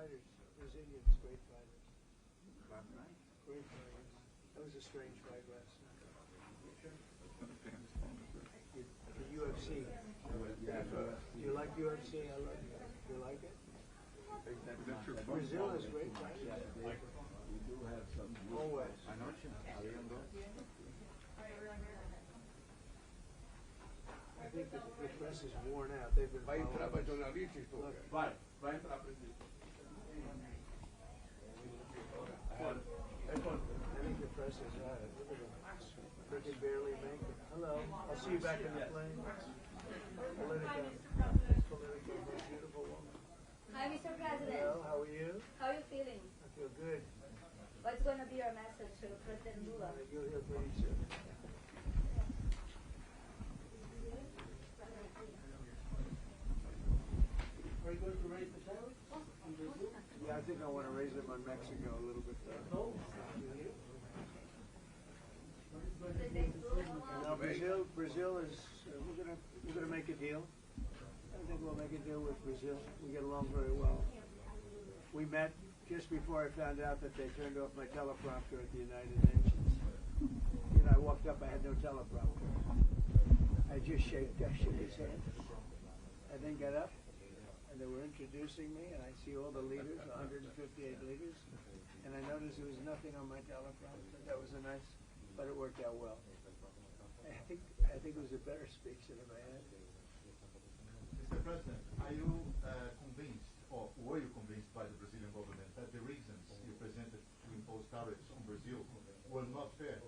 fighters. Brazilians, great fighters. Great fighters. That was a strange fight last night. The UFC. Do you like UFC? I love it. Do you like it? Brazil is great fighters. We do have some. Always. I think the press is worn out. They've been. Vai entrar para jornalista, Look, Vai entrar presidente. I think the press is out. Look at them. They can barely make it. Hello. I'll see you back in the plane. Politico, beautiful woman. Hi, Mr. President. Hello, how are you? How are you feeling? I feel good. What's going to be your message to President Lula? You'll hear pretty soon. Are you going to raise the salary? Yeah, I think I want to raise them on Mexico a little bit. Now Brazil is. We're gonna make a deal. I think we'll make a deal with Brazil. We get along very well. We met just before I found out that they turned off my teleprompter at the United Nations. You know, I walked up, I had no teleprompter. I just shook his hand. I then got up, and they were introducing me, and I see all the leaders, 158 leaders, and I noticed there was nothing on my teleprompter. That was a nice, but it worked out well. I think it was a better speech than I had. Mr. President, are you convinced, or were you convinced by the Brazilian government that the reasons you presented to impose tariffs on Brazil were not fair?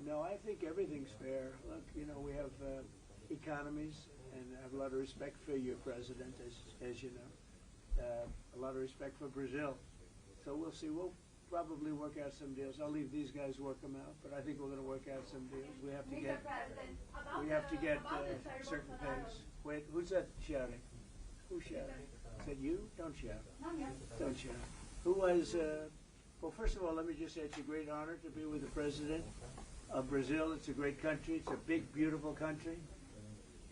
No, I think everything's fair. Look, you know, we have economies, and I have a lot of respect for your president, as you know. A lot of respect for Brazil. So we'll see. We'll probably work out some deals. I'll leave these guys work them out, but I think we're going to work out some deals. We have to get certain things. Wait, who's that shouting? Who's shouting? Is that you? Don't shout. Don't shout. Who was? Well, first of all, let me just say it's a great honor to be with the president of Brazil. It's a great country. It's a big, beautiful country,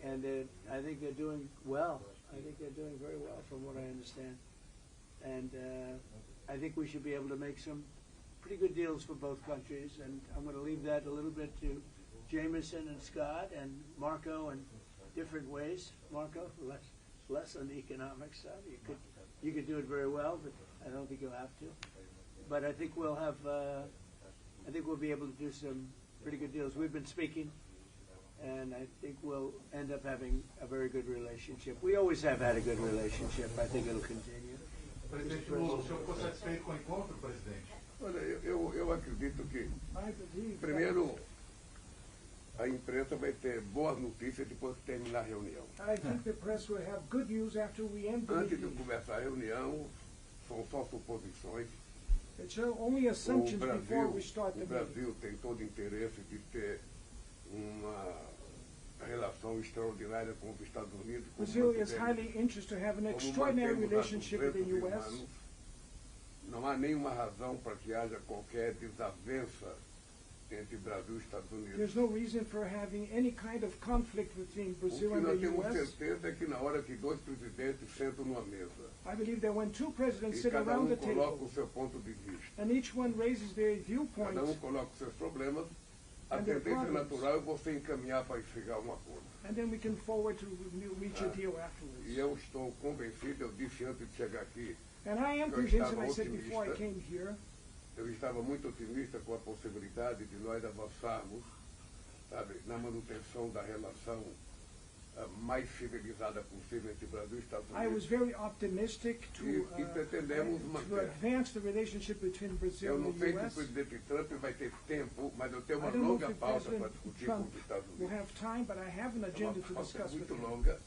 and I think they're doing well. I think they're doing very well, from what I understand, and I think we should be able to make some pretty good deals for both countries, and I'm going to leave that a little bit to Jameson and Scott and Marco in different ways. Marco, less on the economic side. You could do it very well, but I don't think you'll have to. But I think we'll have. I think we'll be able to do some pretty good deals. We've been speaking, and I think we'll end up having a very good relationship. We always have had a good relationship. I think it'll continue. Presidente Lula, o senhor ficou satisfeito com o encontro, presidente? Olha, eu acredito que, primeiro, a imprensa vai ter boas notícias depois que terminar a reunião. I think the press will have good news after we end the Antes de meeting. começar a reunião, são só suposições. It's only assumptions before we start the O meeting. Brasil tem todo interesse de ter uma relação extraordinária com os Estados Unidos. Brazil is highly interested to have an extraordinary relationship with the U.S. Não há nenhuma razão para que haja qualquer desavença entre Brasil e Estados Unidos. There's no reason for having any kind of conflict between O Brazil que and nós the temos U.S. certeza é que na hora que dois presidentes sentam numa mesa I believe that when two presidents e sit cada around the coloca table o seu ponto de vista, and each one raises their viewpoint, cada coloca os seus problemas, a And their tendência problems. natural é você encaminhar para chegar a um acordo. and then we can forward to reach a deal E afterwards. eu estou convencido, eu disse antes de chegar aqui, And I am Eu convinced, estava and I said before I otimista. came here, eu estava muito otimista com a possibilidade de nós avançarmos, sabe, na manutenção da relação mais civilizada possível entre Brasil e Estados I was Unidos. very optimistic E pretendemos to manter. advance the relationship between Brazil Eu não and sei the se o U.S. presidente Trump vai ter tempo, mas eu tenho uma I don't know longa if pauta para President discutir com Trump os Estados will Unidos. have time, but I have an É agenda uma to pauta discuss with muito him. longa.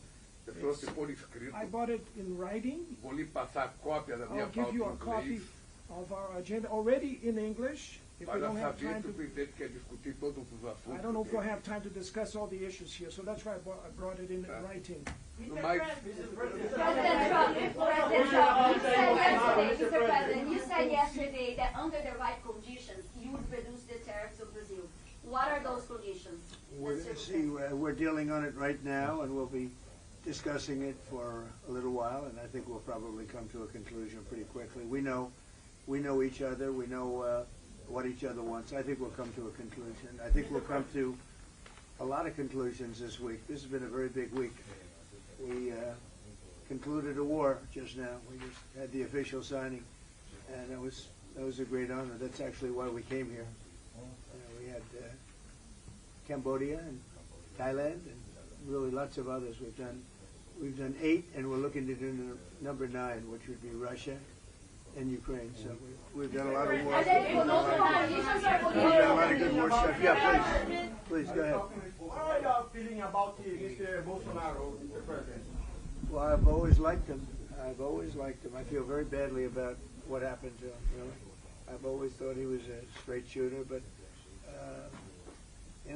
Eu trouxe por escrito. I bought it in writing. Vou lhe passar a cópia da minha I'll give pauta you em a copy inglês. of our agenda already in English. If we Para don't have saber time se o to, presidente quer discutir todos os assuntos. I don't know if we'll dele. have time to discuss all the issues here, so that's why I brought it in writing. No mais, President Trump, Mr. President, you said yesterday that under the right conditions, you would reduce the tariffs of Brazil. What are those conditions? We're dealing on it right now, and we'll be discussing it for a little while, and I think we'll probably come to a conclusion pretty quickly. We know each other. We know what each other wants. I think we'll come to a conclusion. I think we'll come to a lot of conclusions this week. This has been a very big week. We concluded a war just now. We just had the official signing, and that was a great honor. That's actually why we came here. We had Cambodia and Thailand and really lots of others. We've done 8, and we're looking to do number 9, which would be Russia and Ukraine. So we've done a lot of war. We've done a lot of good war stuff. Yeah, please go ahead. What are you feeling about Mr. Bolsonaro, the president? Well, I've always liked him. I feel very badly about what happened to him, really. I've always thought he was a straight shooter, but,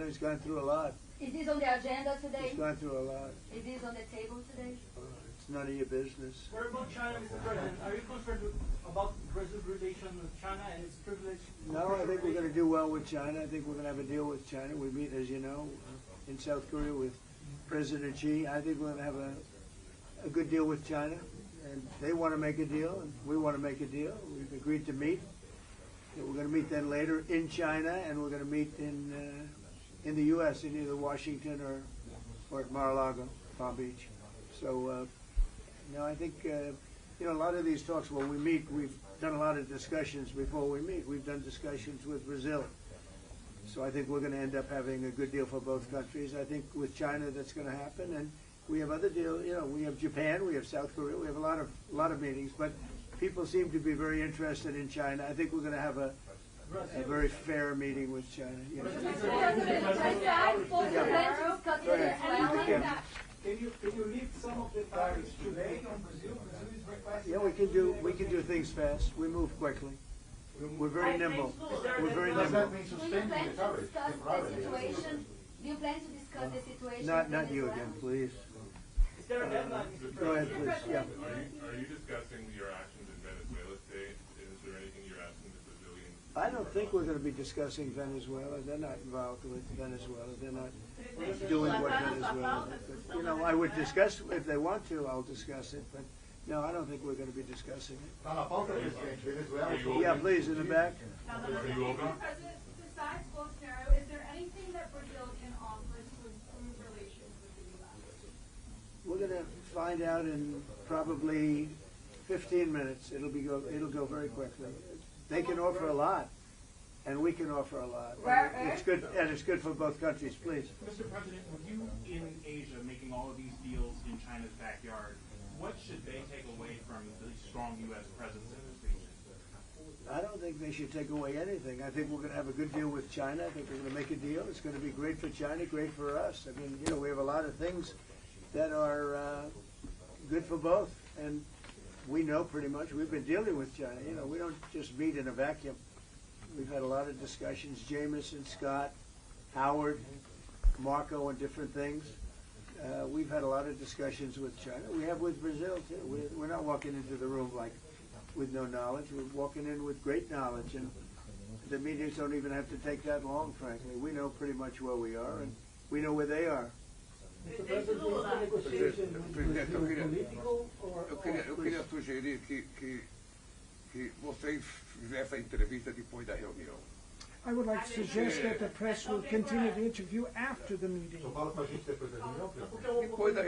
he's gone through a lot. Is this on the agenda today? He's gone through a lot. Is this on the table today? It's none of your business. What about China, Mr. President? Are you concerned about Brazil's relation with China and its privilege? No, I think we're going to do well with China. I think we're going to have a deal with China. We meet, as you know, in South Korea with President Xi. I think we're going to have a good deal with China. And they want to make a deal, and we want to make a deal. We've agreed to meet. We're going to meet then later in China, and we're going to meet in the U.S. in either Washington or at Mar-a-Lago, Palm Beach. So, I think, a lot of these talks, when we meet, we've done a lot of discussions before we meet. We've done discussions with Brazil. So I think we're going to end up having a good deal for both countries. I think with China that's going to happen. And we have other deals, we have Japan, we have South Korea, we have a lot of meetings. But people seem to be very interested in China. I think we're going to have a very fair meeting with China. Can you lift some of the tariffs today on Brazil? Brazil is requesting. Yeah, we can do things fast. We move quickly. We're very nimble. We're very nimble. Do you plan to discuss the situation? Do you plan to discuss the situation? Not you again, please. Is there a deadline, Mr. President? Go ahead, please. Yeah. Are you discussing your actions in Venezuela today? Is there anything you're asking the Brazilians? I don't think we're going to be discussing Venezuela. They're not involved with Venezuela. They're not doing what Venezuela. But, I would discuss if they want to. I'll discuss it. But no, I don't think we're going to be discussing it. Yeah, please, in the back. Are you open? President, besides Bolsonaro, is there anything that Brazil can offer to improve relations with the U.S.? We're going to find out in probably 15 minutes. It'll go very quickly. They can offer a lot, and we can offer a lot. It's good, and it's good for both countries. Please. Mr. President, with you in Asia making all of these deals in China's backyard, what should they take away from the strong U.S. presence in this region? I don't think they should take away anything. I think we're going to have a good deal with China. I think we're going to make a deal. It's going to be great for China, great for us. I mean, we have a lot of things that are good for both, and we know pretty much. We've been dealing with China. We don't just meet in a vacuum. We've had a lot of discussions. Jameson, Scott, Howard, Marco, and different things. We've had a lot of discussions with China. We have with Brazil, too. We're not walking into the room with no knowledge. We're walking in with great knowledge, and the meetings don't even have to take that long, frankly. We know pretty much where we are, and we know where they are. Eu queria sugerir que vocês fizessem a entrevista depois da reunião. I would like to suggest that the press will continue the interview after the meeting. Depois da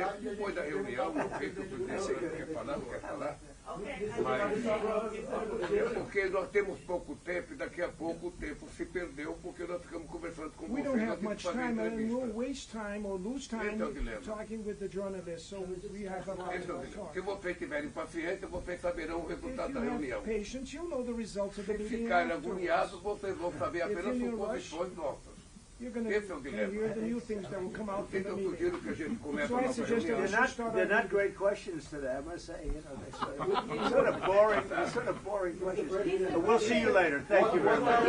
reunião, não sei se o presidente quer falar. Porque nós temos pouco tempo e daqui a pouco o tempo se perdeu porque nós ficamos conversando com vocês. We don't have much time and we'll waste time or lose time talking with the journalists, so we have a lot to talk. Se vocês tiverem paciência, vocês saberão o resultado da reunião. If you have patience, you'll know the results of the Se meeting ficarem agoniados, vocês vão saber apenas suposições nossas. You're going to hear the new things that will come out from the meeting. So I suggest that we should start. They're not great questions today, I must say. They're sort of boring. They're sort of boring questions. But we'll see you later. Thank you very much.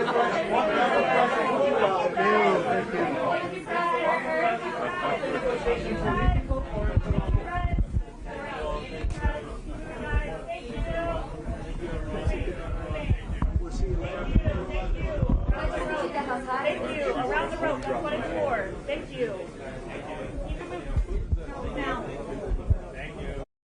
We'll see you later. Thank you. Around the room, 24. Thank you.